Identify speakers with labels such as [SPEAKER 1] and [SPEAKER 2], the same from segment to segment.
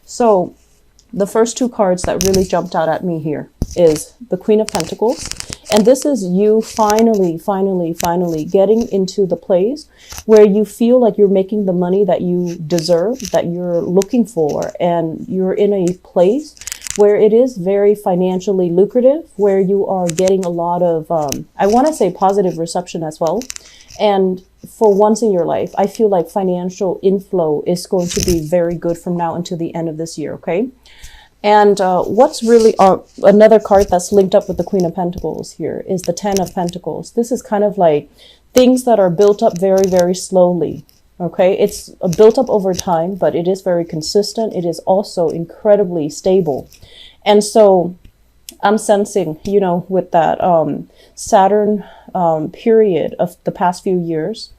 [SPEAKER 1] So the first two cards that really jumped out at me here is the Queen of Pentacles. And this is you finally getting into the place where you feel like you're making the money that you deserve, that you're looking for. And you're in a place where it is very financially lucrative, where you are getting a lot of, I want to say positive reception as well. And for once in your life, I feel like financial inflow is going to be very good from now until the end of this year, okay? And what's really another card that's linked up with the Queen of Pentacles here is the Ten of Pentacles. This is kind of like things that are built up very slowly, okay? It's built up over time, but it is very consistent. It is also incredibly stable. And so I'm sensing, you know, with that Saturn period of the past few years,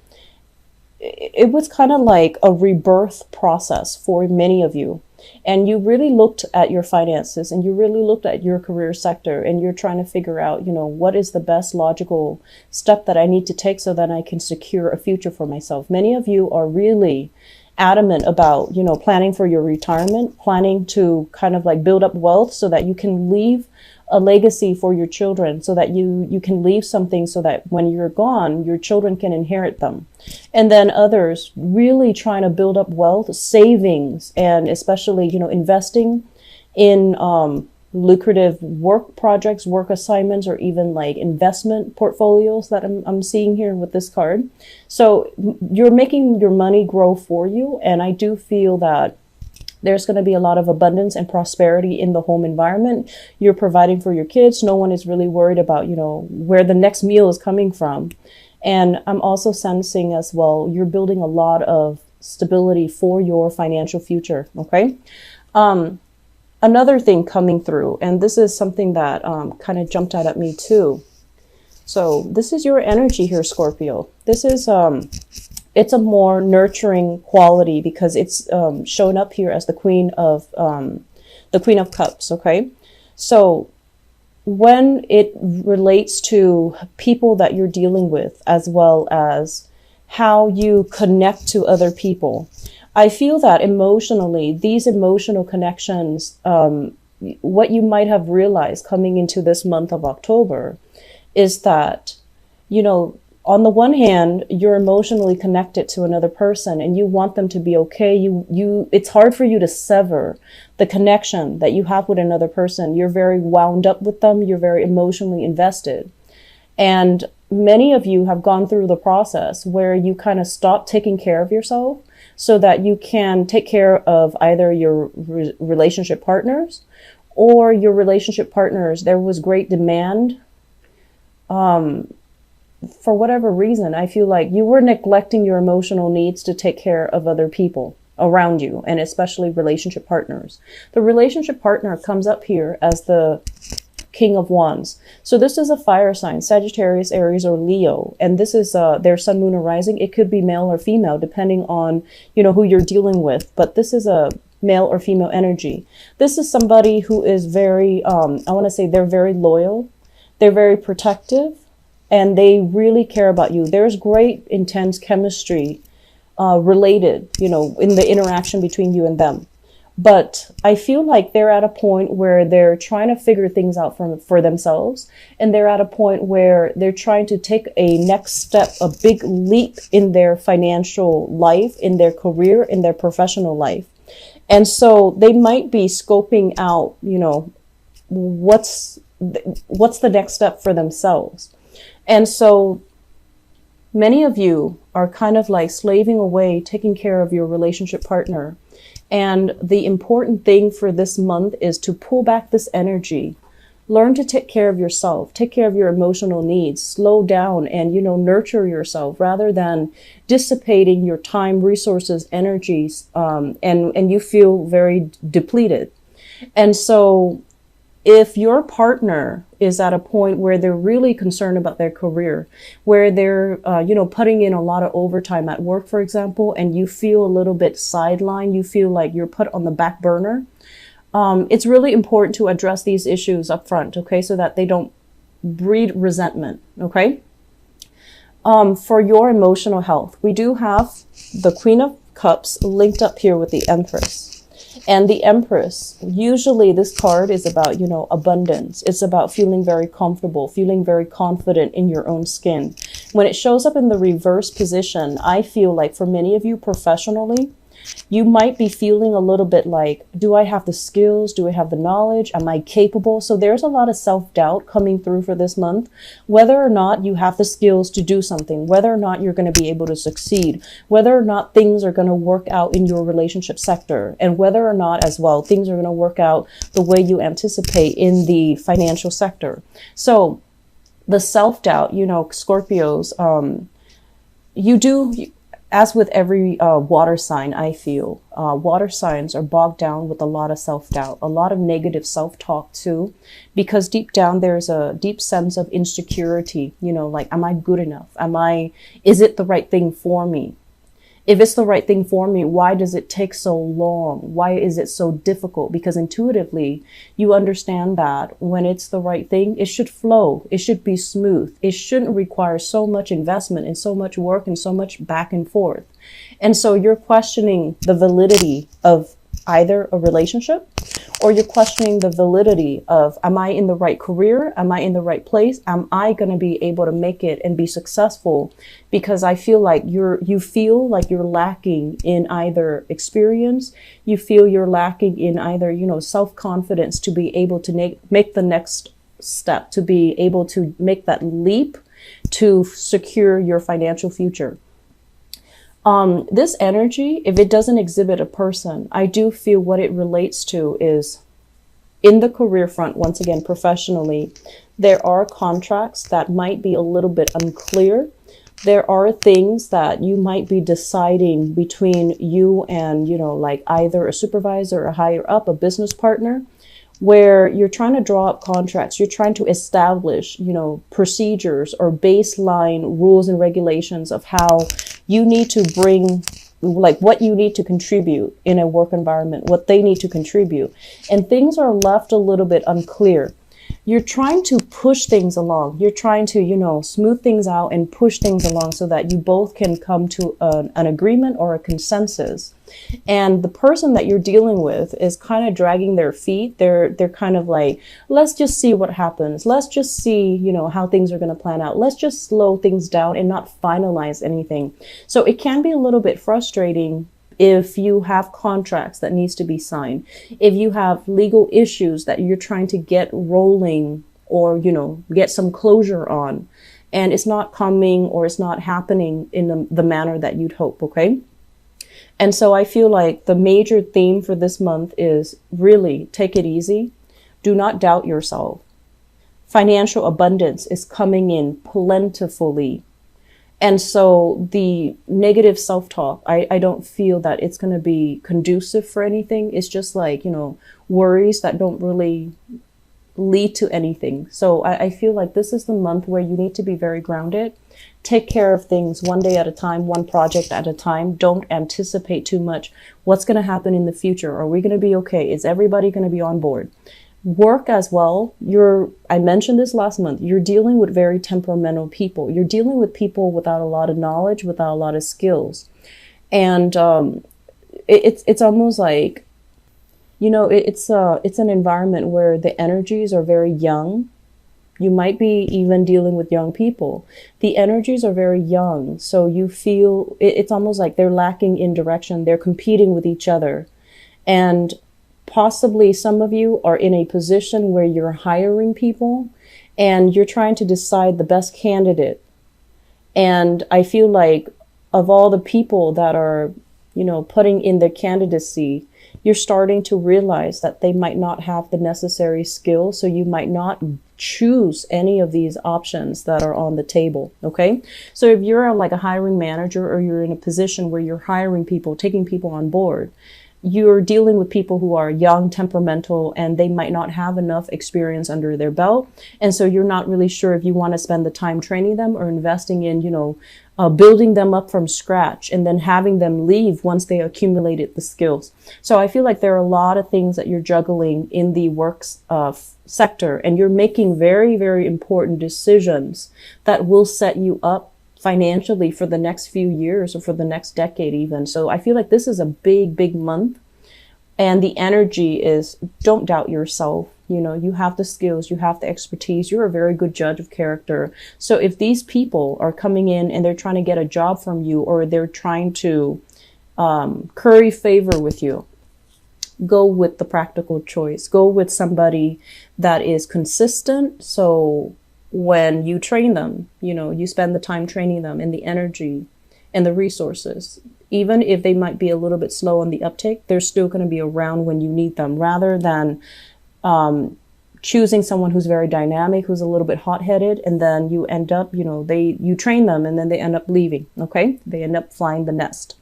[SPEAKER 1] it was kind of like a rebirth process for many of you. And you really looked at your finances and you really looked at your career sector and you're trying to figure out, you know, what is the best logical step that I need to take so that I can secure a future for myself. Many of you are really adamant about, you know, planning for your retirement, planning to kind of like build up wealth so that you can leave a legacy for your children, so that you can leave something so that when you're gone, your children can inherit them. And then others really trying to build up wealth, savings, and especially, you know, investing in lucrative work projects, work assignments, or even like investment portfolios that I'm seeing here with this card. So you're making your money grow for you. And I do feel that there's going to be a lot of abundance and prosperity in the home environment. You're providing for your kids. No one is really worried about, you know, where the next meal is coming from. And I'm also sensing as well, you're building a lot of stability for your financial future. Okay. Another thing coming through, and this is something that kind of jumped out at me too. So this is your energy here, Scorpio. This is it's a more nurturing quality because it's shown up here as the Queen of Cups. Okay, so when it relates to people that you're dealing with, as well as how you connect to other people, I feel that emotionally, these emotional connections, what you might have realized coming into this month of October is that, you know, on the one hand, you're emotionally connected to another person and you want them to be okay. It's hard for you to sever the connection that you have with another person. You're very wound up with them. You're very emotionally invested. And many of you have gone through the process where you kind of stop taking care of yourself so that you can take care of either your relationship partners or your relationship partners. There was great demand. For whatever reason, I feel like you were neglecting your emotional needs to take care of other people around you, and especially relationship partners. The relationship partner comes up here as the King of Wands. So this is a fire sign, Sagittarius, Aries, or Leo. And this is their sun, moon, or rising. It could be male or female, depending on, you know, who you're dealing with. But this is a male or female energy. This is somebody who is very, I want to say they're very loyal. They're very protective. And they really care about you. There's great, intense chemistry related, you know, in the interaction between you and them. But I feel like they're at a point where they're trying to figure things out for themselves. And they're at a point where they're trying to take a next step, a big leap in their financial life, in their career, in their professional life. And so they might be scoping out, you know, what's the next step for themselves. And so many of you are kind of like slaving away, taking care of your relationship partner. And the important thing for this month is to pull back this energy, learn to take care of yourself, take care of your emotional needs, slow down and, you know, nurture yourself rather than dissipating your time, resources, energies, and you feel very depleted. And so if your partner is at a point where they're really concerned about their career, where they're, you know, putting in a lot of overtime at work, for example, and you feel a little bit sidelined, you feel like you're put on the back burner, it's really important to address these issues up front, okay, so that they don't breed resentment, okay? For your emotional health, we do have the Queen of Cups linked up here with the Empress. And the Empress, usually this card is about, abundance. It's about feeling very comfortable, feeling very confident in your own skin. When it shows up in the reverse position, I feel like for many of you professionally, you might be feeling a little bit like, do I have the skills? Do I have the knowledge? Am I capable? So there's a lot of self-doubt coming through for this month, whether or not you have the skills to do something, whether or not you're going to be able to succeed, whether or not things are going to work out in your relationship sector, and whether or not as well, things are going to work out the way you anticipate in the financial sector. So the self-doubt, Scorpios, as with every water sign, I feel water signs are bogged down with a lot of self-doubt, a lot of negative self-talk too, because deep down there's a deep sense of insecurity, like, am I good enough? Is it the right thing for me? If it's the right thing for me, why does it take so long? Why is it so difficult? Because intuitively, you understand that when it's the right thing, it should flow. It should be smooth. It shouldn't require so much investment and so much work and so much back and forth. And so you're questioning the validity of either a relationship, or you're questioning the validity of, am I in the right career? Am I in the right place? Am I going to be able to make it and be successful? Because I feel like you feel like you're lacking in either experience. You feel you're lacking in either, self-confidence to be able to make the next step, to be able to make that leap to secure your financial future. This energy, if it doesn't exhibit a person, I do feel what it relates to is in the career front, once again, professionally, there are contracts that might be a little bit unclear. There are things that you might be deciding between you and, like either a supervisor or higher up, a business partner, where you're trying to draw up contracts, you're trying to establish, procedures or baseline rules and regulations of how you need to bring, like what you need to contribute in a work environment, what they need to contribute. And things are left a little bit unclear. You're trying to push things along. You're trying to, smooth things out and push things along so that you both can come to an agreement or a consensus. And the person that you're dealing with is kind of dragging their feet. They're kind of like, let's just see what happens. Let's just see, how things are going to plan out. Let's just slow things down and not finalize anything. So it can be a little bit frustrating if you have contracts that needs to be signed, if you have legal issues that you're trying to get rolling or, get some closure on, and it's not coming or it's not happening in the manner that you'd hope. Okay. And so I feel like the major theme for this month is really take it easy. Do not doubt yourself. Financial abundance is coming in plentifully. And so the negative self-talk, I don't feel that it's going to be conducive for anything. It's just like, worries that don't really lead to anything. So I feel like this is the month where you need to be very grounded. Take care of things one day at a time, one project at a time. Don't anticipate too much. What's going to happen in the future? Are we going to be okay? Is everybody going to be on board? Work as well. I mentioned this last month. You're dealing with very temperamental people. You're dealing with people without a lot of knowledge, without a lot of skills. And it's almost like, it's an environment where the energies are very young. You might be even dealing with young people. The energies are very young. So you feel it's almost like they're lacking in direction. They're competing with each other. And possibly some of you are in a position where you're hiring people and you're trying to decide the best candidate. And I feel like of all the people that are, putting in their candidacy, you're starting to realize that they might not have the necessary skills. So you might not choose any of these options that are on the table. Okay. So if you're like a hiring manager or you're in a position where you're hiring people, taking people on board, you're dealing with people who are young, temperamental, and they might not have enough experience under their belt. And so you're not really sure if you want to spend the time training them or investing in, building them up from scratch and then having them leave once they accumulated the skills. So I feel like there are a lot of things that you're juggling in the works sector, and you're making very, very important decisions that will set you up financially for the next few years or for the next decade even. So I feel like this is a big, big month And the energy is, don't doubt yourself. You know, you have the skills, you have the expertise. You're a very good judge of character. So if these people are coming in and they're trying to get a job from you, or they're trying to curry favor with you, go with the practical choice. Go with somebody that is consistent. So when you train them, you know, you spend the time training them, and the energy and the resources, even if they might be a little bit slow on the uptake, they're still going to be around when you need them, rather than choosing someone who's very dynamic, who's a little bit hot-headed, and then you end up, you know, you train them and then they end up leaving. Okay, they end up flying the nest.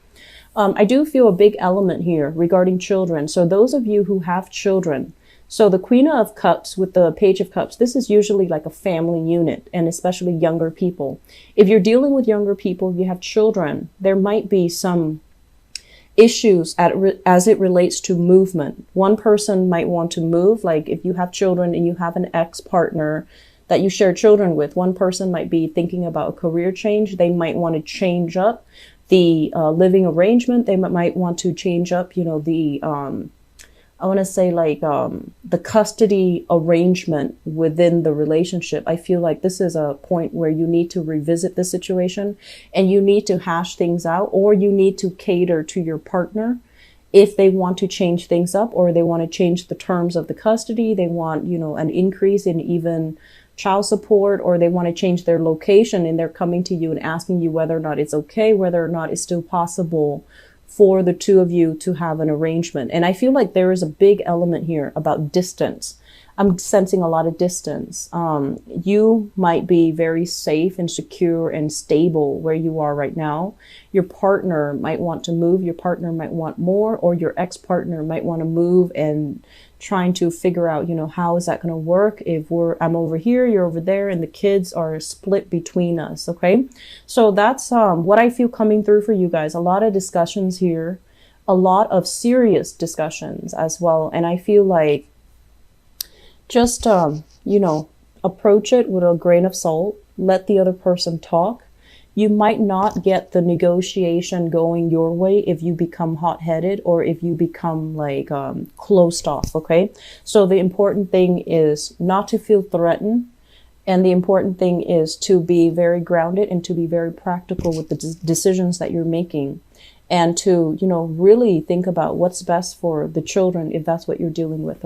[SPEAKER 1] I do feel a big element here regarding children. So those of you who have children, so the Queen of Cups with the Page of Cups, this is usually like a family unit, and especially younger people. If you're dealing with younger people, if you have children, there might be some issues as it relates to movement. One person might want to move, like if you have children and you have an ex-partner that you share children with, one person might be thinking about a career change. They might want to change up the living arrangement. They might want to change up, you know, the I want to say like the custody arrangement within the relationship. I feel like this is a point where you need to revisit the situation, and you need to hash things out, or you need to cater to your partner if they want to change things up, or they want to change the terms of the custody. They want, you know, an increase in even child support, or they want to change their location, and they're coming to you and asking you whether or not it's okay, whether or not it's still possible for the two of you to have an arrangement. And I feel like there is a big element here about distance. I'm sensing a lot of distance. You might be very safe and secure and stable where you are right now. Your partner might want to move. Your partner might want more, or your ex-partner might want to move, and trying to figure out, you know, how is that going to work if I'm over here, you're over there, and the kids are split between us. Okay. So that's what I feel coming through for you guys. A lot of discussions here, a lot of serious discussions as well. And I feel like just, you know, approach it with a grain of salt. Let the other person talk. You might not get the negotiation going your way if you become hot-headed, or if you become like closed off. Okay. So the important thing is not to feel threatened. And the important thing is to be very grounded and to be very practical with the decisions that you're making, and to, you know, really think about what's best for the children if that's what you're dealing with.